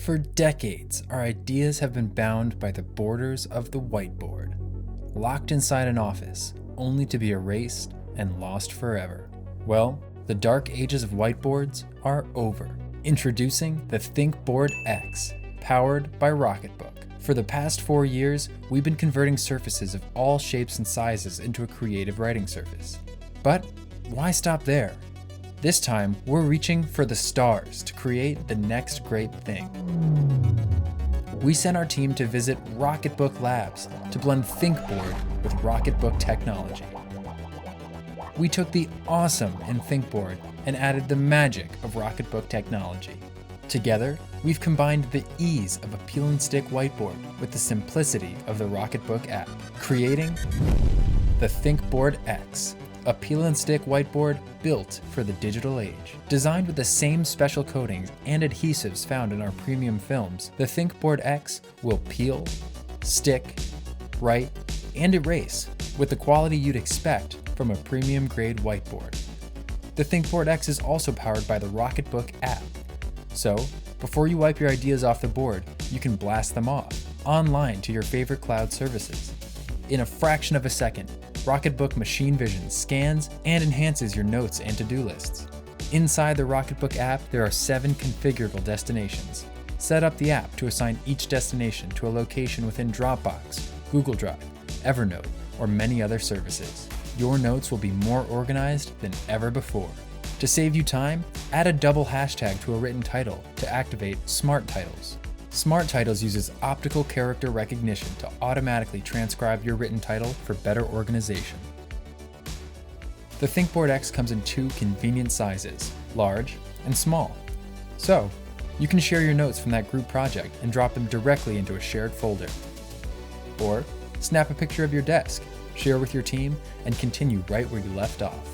For decades, our ideas have been bound by the borders of the whiteboard, locked inside an office, only to be erased and lost forever. Well, the dark ages of whiteboards are over. Introducing the ThinkBoard X, powered by Rocketbook. For the past 4 years, we've been converting surfaces of all shapes and sizes into a creative writing surface. But why stop there? This time, we're reaching for the stars to create the next great thing. We sent our team to visit Rocketbook Labs to blend ThinkBoard with Rocketbook technology. We took the awesome in ThinkBoard and added the magic of Rocketbook technology. Together, we've combined the ease of a peel and stick whiteboard with the simplicity of the Rocketbook app, creating the ThinkBoard X, a peel and stick whiteboard built for the digital age. Designed with the same special coatings and adhesives found in our premium films, the ThinkBoard X will peel, stick, write, and erase with the quality you'd expect from a premium grade whiteboard. The ThinkBoard X is also powered by the Rocketbook app. So, before you wipe your ideas off the board, you can blast them off online to your favorite cloud services. In a fraction of a second, Rocketbook Machine Vision scans and enhances your notes and to-do lists. Inside the Rocketbook app, there are 7 configurable destinations. Set up the app to assign each destination to a location within Dropbox, Google Drive, Evernote, or many other services. Your notes will be more organized than ever before. To save you time, add a double hashtag to a written title to activate Smart Titles. Smart Titles uses optical character recognition to automatically transcribe your written title for better organization. The ThinkBoard X comes in 2 convenient sizes, large and small. So, you can share your notes from that group project and drop them directly into a shared folder. Or, snap a picture of your desk, share with your team, and continue right where you left off.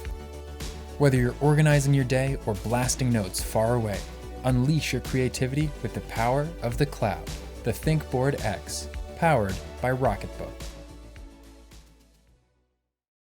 Whether you're organizing your day or blasting notes far away, unleash your creativity with the power of the cloud, the ThinkBoard X, powered by Rocketbook.